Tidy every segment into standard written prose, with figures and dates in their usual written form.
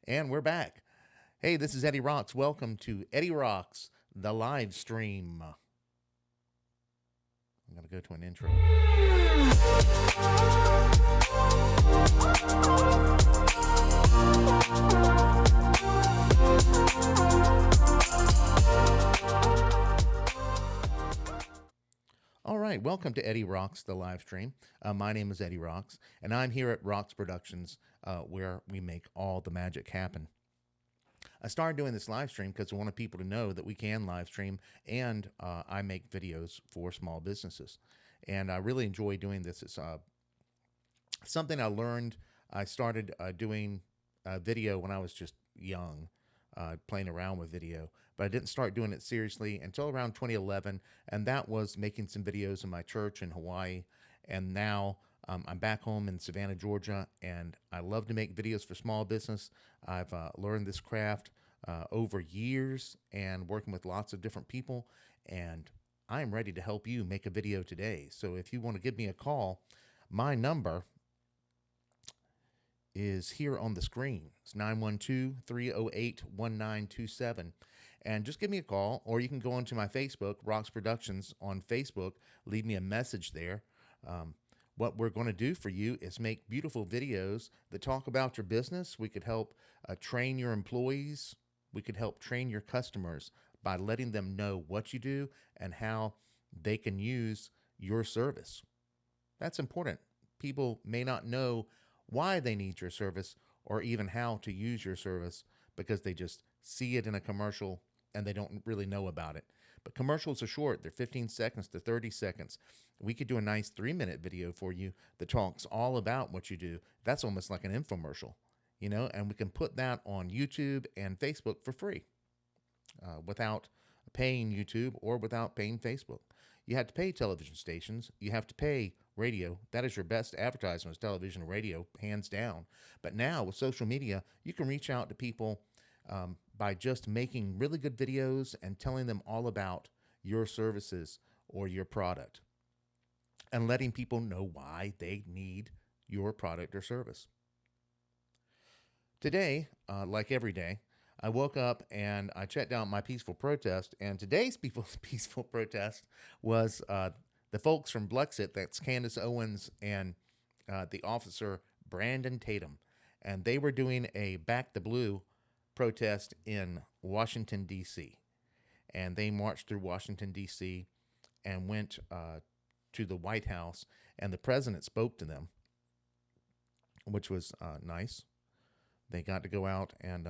And we're back. Hey, this is Eddie Rocks. Welcome to Eddie Rocks, the live stream. I'm going to go to an intro. All right, welcome to Eddie Rocks, the live stream. My name is Eddie Rocks, and I'm here at Rocks Productions, where we make all the magic happen. I started doing this live stream because I wanted people to know that we can live stream, and I make videos for small businesses. And I really enjoy doing this. It's something I learned. I started doing video when I was just young, playing around with video, but I didn't start doing it seriously until around 2011, and that was making some videos in my church in Hawaii. And now I'm back home in Savannah, Georgia, and I love to make videos for small business. I've learned this craft over years and working with lots of different people, and I'm ready to help you make a video today. So if you want to give me a call, my number is here on the screen. It's 912-308-1927. And just give me a call, or you can go onto my Facebook, Rocks Productions on Facebook, leave me a message there. What we're going to do for you is make beautiful videos that talk about your business. We could help train your employees. We could help train your customers by letting them know what you do and how they can use your service. That's important. People may not know why they need your service or even how to use your service because they just see it in a commercial and they don't really know about it. But commercials are short. They're 15 seconds to 30 seconds. We could do a nice 3-minute video for you that talks all about what you do. That's almost like an infomercial, and we can put that on YouTube and Facebook for free without paying YouTube or without paying Facebook. You have to pay television stations. You have to pay radio. That is your best advertisement is television and radio, hands down. But now with social media, you can reach out to people by just making really good videos and telling them all about your services or your product and letting people know why they need your product or service. Today, like every day, I woke up and I checked out my peaceful protest, and today's peaceful protest was the folks from Blexit, that's Candace Owens and the officer Brandon Tatum, and they were doing a Back the Blue protest in Washington, D.C., and they marched through Washington, D.C., and went to the White House, and the president spoke to them, which was nice. They got to go out and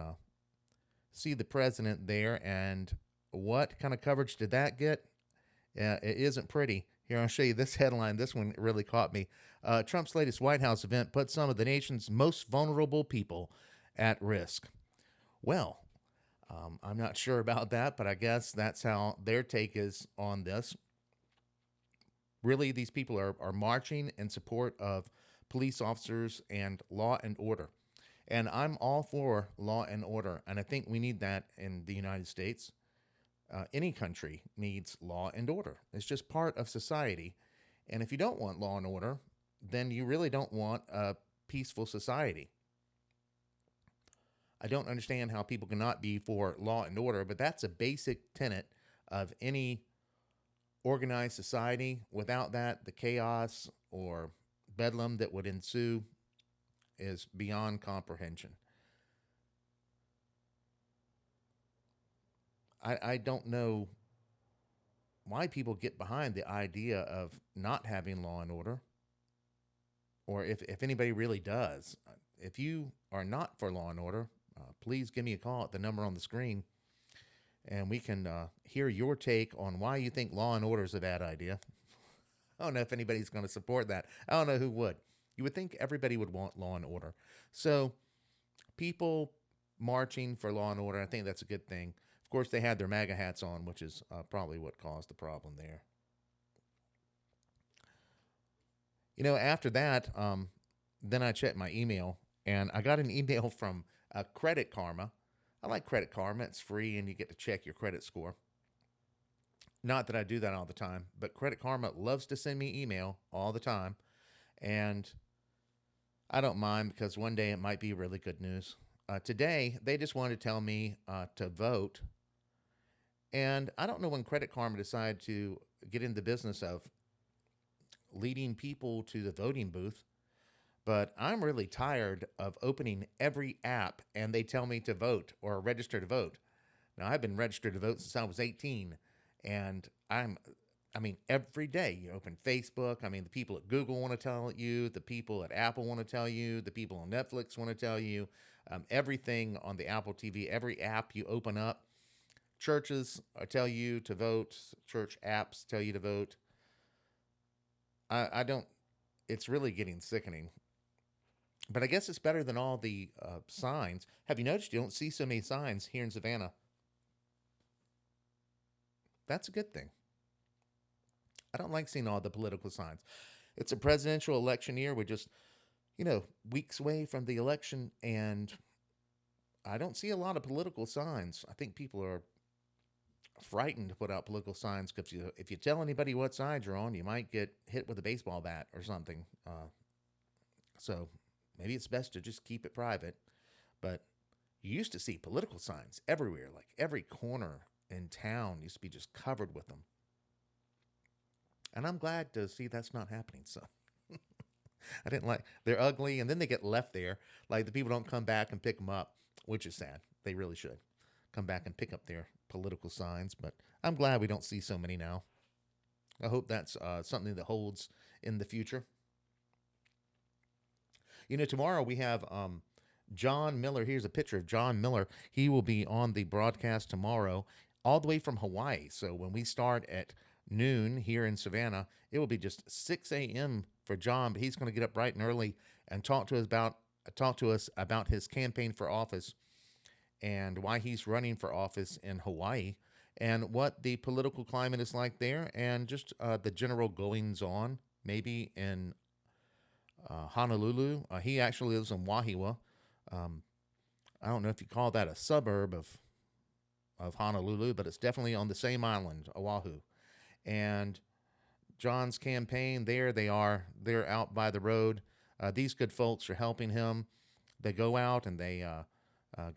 see the president there, and what kind of coverage did that get? It isn't pretty. Here, I'll show you this headline. This one really caught me. Trump's latest White House event put some of the nation's most vulnerable people at risk. Well, I'm not sure about that, but I guess that's how their take is on this. Really, these people are marching in support of police officers and law and order. And I'm all for law and order, and I think we need that in the United States. Any country needs law and order. It's just part of society. And if you don't want law and order, then you really don't want a peaceful society. I don't understand how people cannot be for law and order, but that's a basic tenet of any organized society. Without that, the chaos or bedlam that would ensue is beyond comprehension. I don't know why people get behind the idea of not having law and order, or if anybody really does. If you are not for law and order, please give me a call at the number on the screen, and we can hear your take on why you think law and order is a bad idea. I don't know if anybody's going to support that. I don't know who would. You would think everybody would want law and order. So people marching for law and order, I think that's a good thing. Of course, they had their MAGA hats on, which is probably what caused the problem there. After that, then I checked my email, and I got an email from Credit Karma. I like Credit Karma. It's free, and you get to check your credit score. Not that I do that all the time, but Credit Karma loves to send me email all the time, and I don't mind because one day it might be really good news. today they just wanted to tell me to vote, and I don't know when Credit Karma decided to get in the business of leading people to the voting booth. But I'm really tired of opening every app and they tell me to vote or register to vote. Now, I've been registered to vote since I was 18, and I mean, every day you open Facebook. I mean, the people at Google want to tell you, the people at Apple want to tell you, the people on Netflix want to tell you, everything on the Apple TV, every app you open up. Churches tell you to vote, church apps tell you to vote. I don't, it's really getting sickening. But I guess it's better than all the signs. Have you noticed you don't see so many signs here in Savannah? That's a good thing. I don't like seeing all the political signs. It's a presidential election year. We're just, weeks away from the election, and I don't see a lot of political signs. I think people are frightened to put out political signs because if you tell anybody what side you're on, you might get hit with a baseball bat or something. So maybe it's best to just keep it private. But you used to see political signs everywhere, like every corner in town used to be just covered with them. And I'm glad to see that's not happening. So I didn't like, they're ugly and then they get left there. Like the people don't come back and pick them up, which is sad. They really should come back and pick up their political signs. But I'm glad we don't see so many now. I hope that's something that holds in the future. Tomorrow we have John Miller. Here's a picture of John Miller. He will be on the broadcast tomorrow, all the way from Hawaii. So when we start at noon here in Savannah, it will be just 6 a.m. for John. But he's going to get up bright and early and talk to us about his campaign for office and why he's running for office in Hawaii and what the political climate is like there and just the general goings on, maybe in Honolulu. He actually lives in Wahiwa. Um, I don't know if you call that a suburb of Honolulu, but it's definitely on the same island, Oahu. And John's campaign, there they are. They're out by the road. These good folks are helping him. They go out and they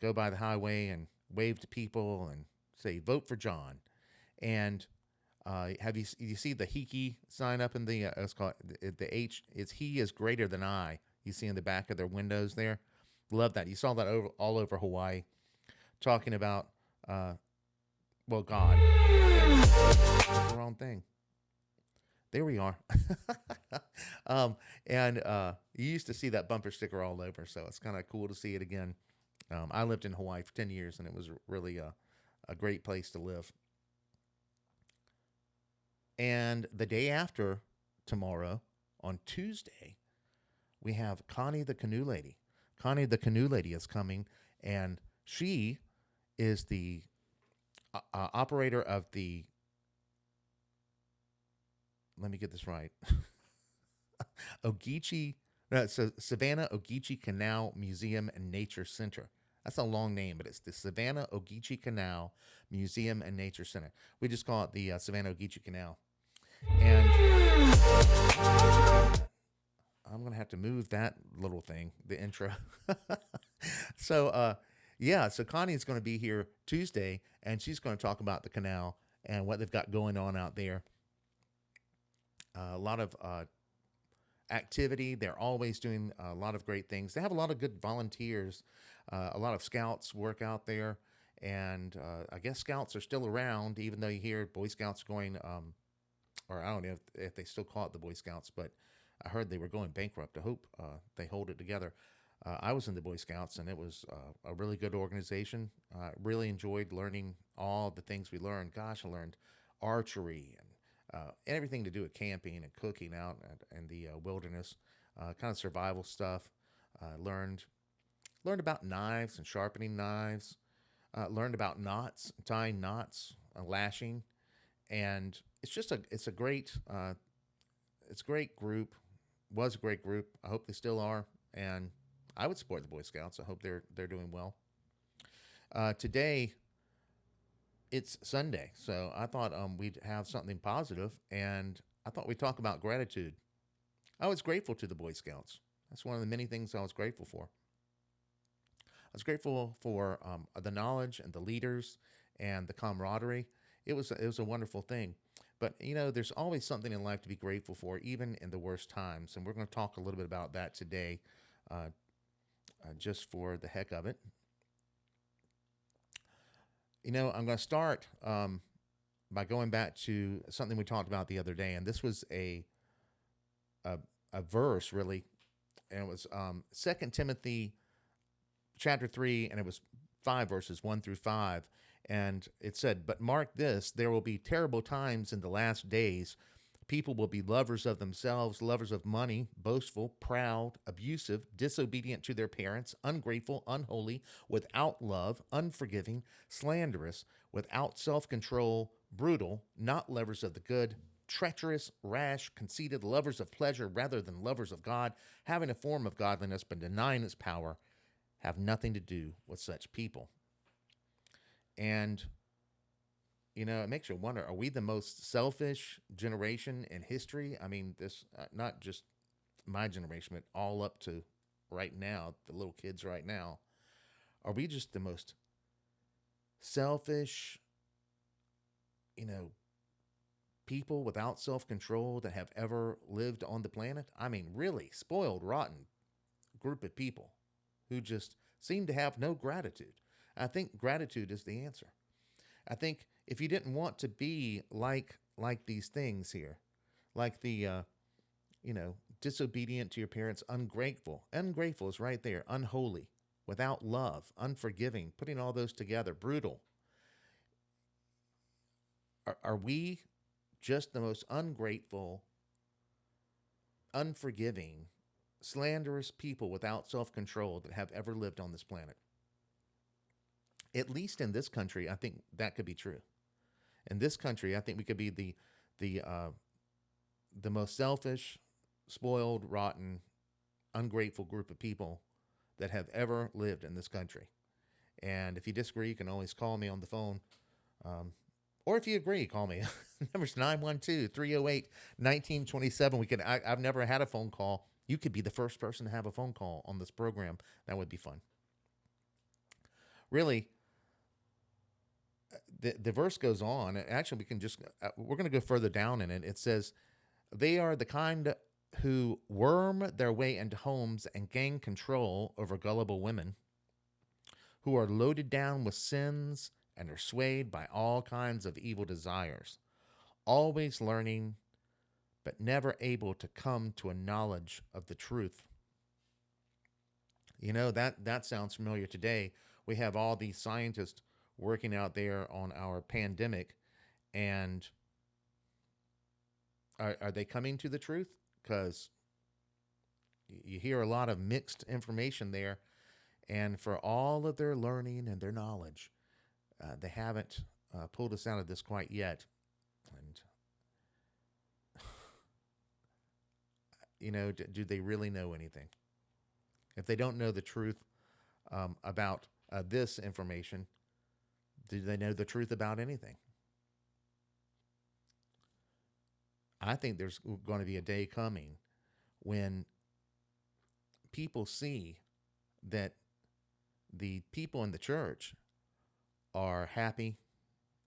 go by the highway and wave to people and say, "Vote for John." And have you see the Hiki sign up in the it's called the H? It's "He is greater than I." You see in the back of their windows there. Love that. You saw that all over Hawaii, talking about God. That's the wrong thing. There we are. And you used to see that bumper sticker all over, so it's kind of cool to see it again. I lived in Hawaii for 10 years, and it was really a great place to live. And the day after tomorrow, on Tuesday, we have Connie the Canoe Lady. Connie the Canoe Lady is coming, and she is the operator of the, let me get this right, Ogeechee, no, so Savannah Ogeechee Canal Museum and Nature Center. That's a long name, but it's the Savannah Ogeechee Canal Museum and Nature Center. We just call it the Savannah Ogeechee Canal. And I'm going to have to move that little thing, the intro. So, yeah, so Connie is going to be here Tuesday, and she's going to talk about the canal and what they've got going on out there. A lot of activity. They're always doing a lot of great things. They have a lot of good volunteers. A lot of scouts work out there. And I guess scouts are still around, even though you hear Boy Scouts going, or I don't know if they still call it the Boy Scouts, but I heard they were going bankrupt. I hope they hold it together. I was in the Boy Scouts, and it was a really good organization. I really enjoyed learning all the things we learned. Gosh, I learned archery and everything to do with camping and cooking out in the wilderness, kind of survival stuff. Learned about knives and sharpening knives. Learned about knots, tying knots, lashing, and it's a great group. Was a great group. I hope they still are, and I would support the Boy Scouts. I hope they're doing well. Today it's Sunday, so I thought we'd have something positive, and I thought we'd talk about gratitude. I was grateful to the Boy Scouts. That's one of the many things I was grateful for. was grateful for the knowledge and the leaders and the camaraderie. It was a wonderful thing. But there's always something in life to be grateful for, even in the worst times. And we're going to talk a little bit about that today, uh, just for the heck of it. I'm going to start by going back to something we talked about the other day, and this was a, a verse really, and it was 2 Timothy chapter 3, and it was 5 verses 1 through 5. And it said, "But mark this, there will be terrible times in the last days. People will be lovers of themselves, lovers of money, boastful, proud, abusive, disobedient to their parents, ungrateful, unholy, without love, unforgiving, slanderous, without self control, brutal, not lovers of the good, treacherous, rash, conceited, lovers of pleasure rather than lovers of God, having a form of godliness but denying its power. Have nothing to do with such people." And it makes you wonder, are we the most selfish generation in history? I mean, this, not just my generation, but all up to right now, the little kids right now. Are we just the most selfish, you know, people without self control that have ever lived on the planet? I mean, really spoiled, rotten group of people who just seem to have no gratitude. I think gratitude is the answer. I think if you didn't want to be like these things here, like the disobedient to your parents, ungrateful is right there, unholy, without love, unforgiving, putting all those together, brutal. Are we just the most ungrateful, unforgiving, slanderous people without self control that have ever lived on this planet? At least in this country, I think that could be true. In this country, I think we could be the the most selfish, spoiled, rotten, ungrateful group of people that have ever lived in this country. And if you disagree, you can always call me on the phone. Um, or if you agree, call me. Number's 912-308-1927. I've never had a phone call. You could be the first person to have a phone call on this program. That would be fun. Really, the verse goes on. Actually, we're going to go further down in it. It says, "They are the kind who worm their way into homes and gain control over gullible women, who are loaded down with sins and are swayed by all kinds of evil desires, always learning, but never able to come to a knowledge of the truth." That sounds familiar today. We have all these scientists working out there on our pandemic, and are they coming to the truth? Because you hear a lot of mixed information there, and for all of their learning and their knowledge, they haven't pulled us out of this quite yet. And do they really know anything? If they don't know the truth about this information, do they know the truth about anything? I think there's going to be a day coming when people see that the people in the church are happy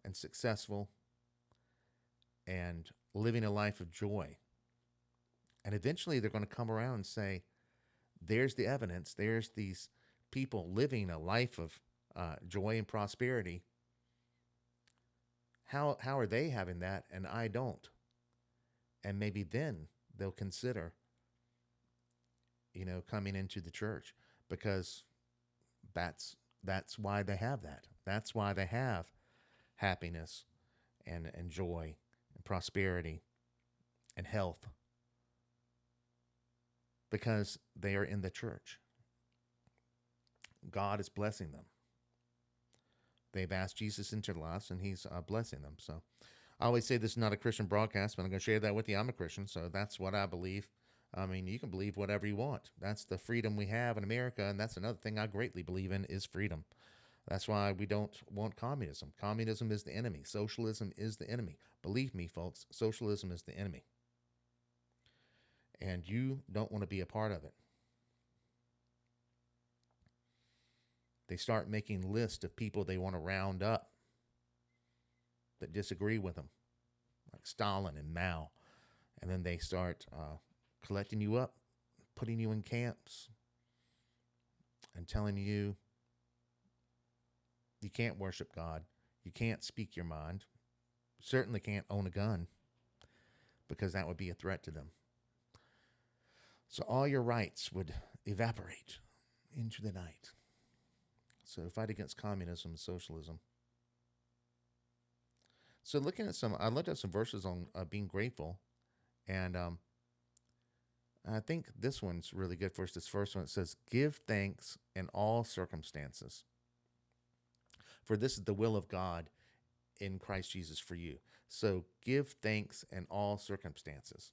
and successful and living a life of joy. And eventually they're going to come around and say, there's the evidence. There's these people living a life of joy and prosperity. How are they having that and I don't? And maybe then they'll consider, coming into the church, because that's why they have that. That's why they have happiness and joy and prosperity and health, because they are in the church. God is blessing them. They've asked Jesus into their lives, and He's blessing them. So I always say this is not a Christian broadcast, but I'm going to share that with you. I'm a Christian, so that's what I believe. I mean, you can believe whatever you want. That's the freedom we have in America, and that's another thing I greatly believe in is freedom. That's why we don't want communism. Communism is the enemy. Socialism is the enemy. Believe me, folks, socialism is the enemy. And you don't want to be a part of it. They start making lists of people they want to round up that disagree with them, like Stalin and Mao. And then they start collecting you up, putting you in camps, and telling you you can't worship God, you can't speak your mind, certainly can't own a gun because that would be a threat to them. So all your rights would evaporate into the night. So fight against communism and socialism. So I looked at some verses on being grateful, and I think this one's really good for us. This first one, it says, "Give thanks in all circumstances, for this is the will of God in Christ Jesus for you." So give thanks in all circumstances,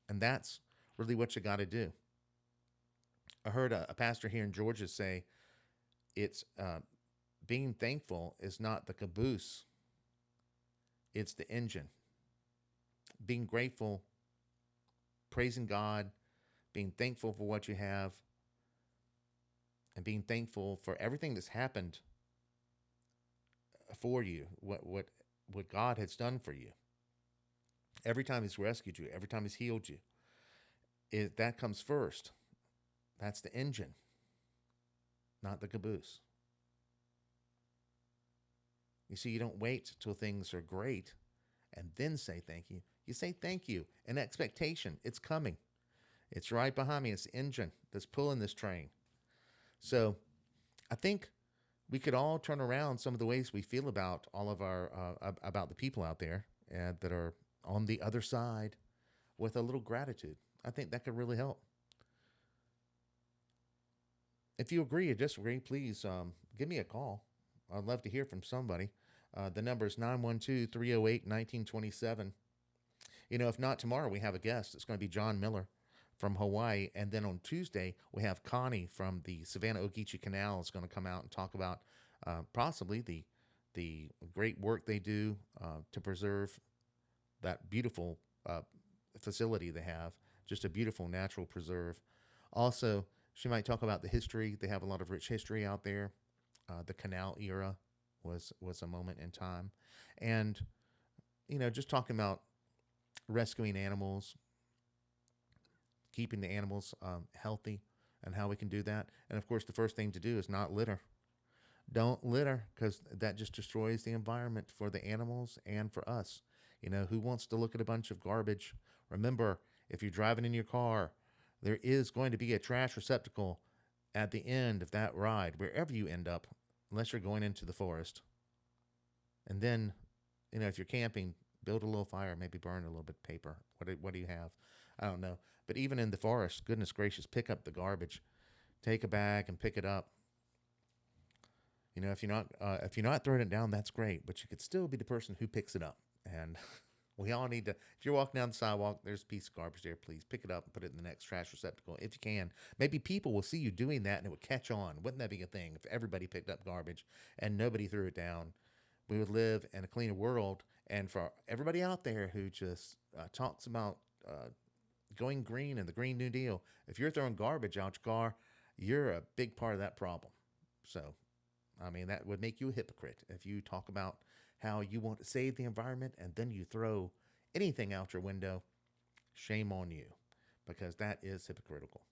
and that's really what you got to do. I heard a pastor here in Georgia say, "It's being thankful is not the caboose; it's the engine." Being grateful, praising God, being thankful for what you have, and being thankful for everything that's happened for you, what God has done for you. Every time He's rescued you, every time He's healed you, that comes first. That's the engine, not the caboose. You see, you don't wait till things are great and then say thank you. You say thank you in expectation. It's coming. It's right behind me. It's the engine that's pulling this train. So I think we could all turn around some of the ways we feel about all of our about the people out there that are on the other side with a little gratitude. I think that could really help. If you agree or disagree, please give me a call. I'd love to hear from somebody. The number is 912-308-1927. You know, if not tomorrow, we have a guest. It's going to be John Miller from Hawaii. And then on Tuesday, we have Connie from the Savannah Ogeechee Canal is going to come out and talk about possibly the great work they do to preserve that beautiful facility they have, just a beautiful natural preserve. Also, she might talk about the history. They have a lot of rich history out there. The canal era was a moment in time. And, you know, just talking about rescuing animals, keeping the animals healthy, and how we can do that. And of course, the first thing to do is not litter. Don't litter, because that just destroys the environment for the animals and for us. You know, who wants to look at a bunch of garbage? Remember, if you're driving in your car, there is going to be a trash receptacle at the end of that ride, wherever you end up, unless you're going into the forest. And then, you know, if you're camping, build a little fire, maybe burn a little bit of paper. What do you have? I don't know. But even in the forest, goodness gracious, pick up the garbage. Take a bag and pick it up. You know, if you're not throwing it down, that's great. But you could still be the person who picks it up. And we all need to. If you're walking down the sidewalk, there's a piece of garbage there. Please pick it up and put it in the next trash receptacle if you can. Maybe people will see you doing that and it would catch on. Wouldn't that be a thing if everybody picked up garbage and nobody threw it down? We would live in a cleaner world. And for everybody out there who just talks about going green and the Green New Deal, if you're throwing garbage out your car, you're a big part of that problem. So, I mean, that would make you a hypocrite if you talk about how you want to save the environment and then you throw anything out your window. Shame on you, because that is hypocritical.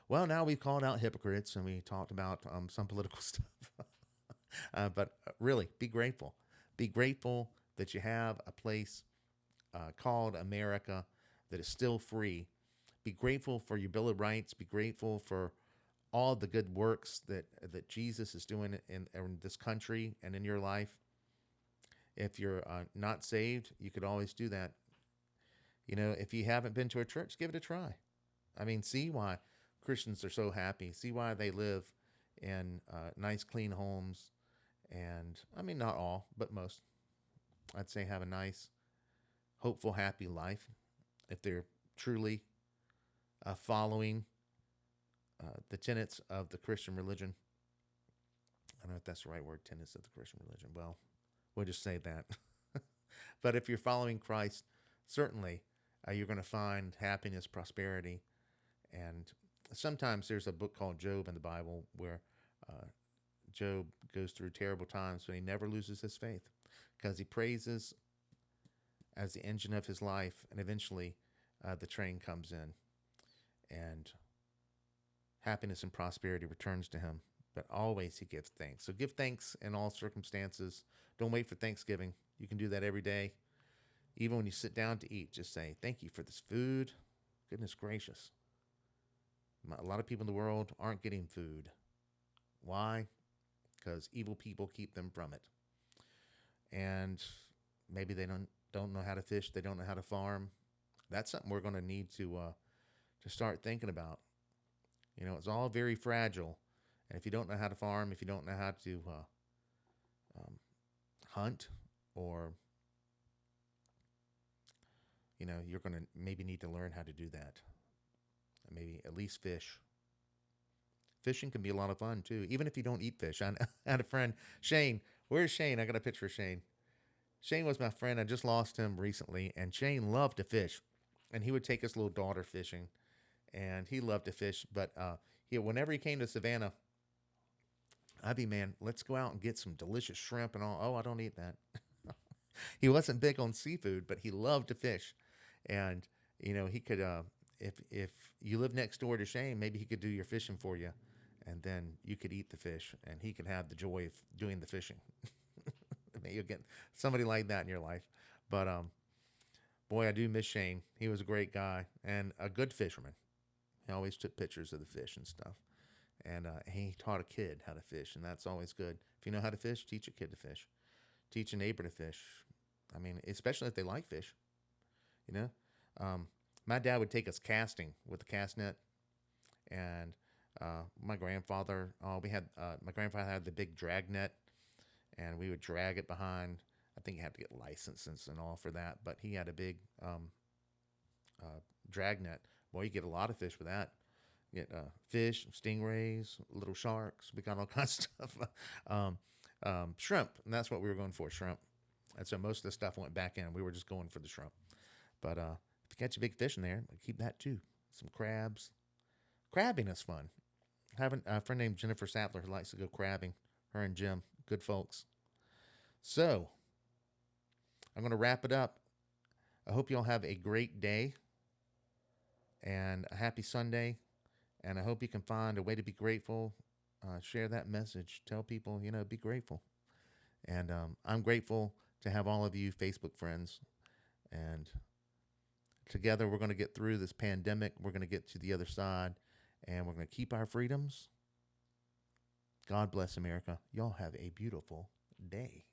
Well, now we've called out hypocrites and we talked about some political stuff. But really, be grateful. Be grateful that you have a place called America that is still free. Be grateful for your Bill of Rights. Be grateful for all the good works that Jesus is doing in this country and in your life. If you're not saved, you could always do that. You know, if you haven't been to a church, give it a try. I mean, see why Christians are so happy. See why they live in nice, clean homes. And I mean, not all, but most, I'd say, have a nice, hopeful, happy life if they're truly following the tenets of the Christian religion. I don't know if that's the right word, tenets of the Christian religion. Well, we'll just say that. But if you're following Christ, certainly you're going to find happiness, prosperity. And sometimes there's a book called Job in the Bible where Uh, Job goes through terrible times, but he never loses his faith because he praises as the engine of his life, and eventually the train comes in, and happiness and prosperity returns to him. But always he gives thanks. So give thanks in all circumstances. Don't wait for Thanksgiving. You can do that every day. Even when you sit down to eat, just say, thank you for this food. Goodness gracious. A lot of people in the world aren't getting food. Why? Because evil people keep them from it. And maybe they don't know how to fish. They don't know how to farm. That's something we're going to need to start thinking about. You know, it's all very fragile. And if you don't know how to farm, if you don't know how to um, hunt, or you're going to maybe need to learn how to do that. Maybe at least fish. Fishing can be a lot of fun too, even if you don't eat fish. I had a friend, Shane. Where's Shane? I got a picture of Shane. Shane was my friend. I just lost him recently, and Shane loved to fish, and he would take his little daughter fishing, and he loved to fish. But whenever he came to Savannah, I'd be, man, let's go out and get some delicious shrimp and all. Oh, I don't eat that. He wasn't big on seafood, but he loved to fish, and he could. If you live next door to Shane, maybe he could do your fishing for you, and then you could eat the fish, and he could have the joy of doing the fishing. Maybe you'll get somebody like that in your life. But boy, I do miss Shane. He was a great guy and a good fisherman. He always took pictures of the fish and stuff. And he taught a kid how to fish, and that's always good. If you know how to fish, teach a kid to fish. Teach a neighbor to fish. I mean, especially if they like fish. You know, my dad would take us casting with the cast net, and my grandfather, my grandfather had the big drag net, and we would drag it behind. I think you had to get licenses and all for that, but he had a big drag net. Boy, you get a lot of fish with that. You get fish, stingrays, little sharks. We got all kinds of stuff. Shrimp, and that's what we were going for, shrimp. And so most of the stuff went back in. We were just going for the shrimp. But if you catch a big fish in there, keep that too. Some crabs. Crabbing is fun. Having a friend named Jennifer Sattler who likes to go crabbing. Her and Jim, good folks. So I'm going to wrap it up. I hope you all have a great day and a happy Sunday. And I hope you can find a way to be grateful. Share that message. Tell people, be grateful. And I'm grateful to have all of you Facebook friends. And together we're going to get through this pandemic. We're going to get to the other side. And we're going to keep our freedoms. God bless America. Y'all have a beautiful day.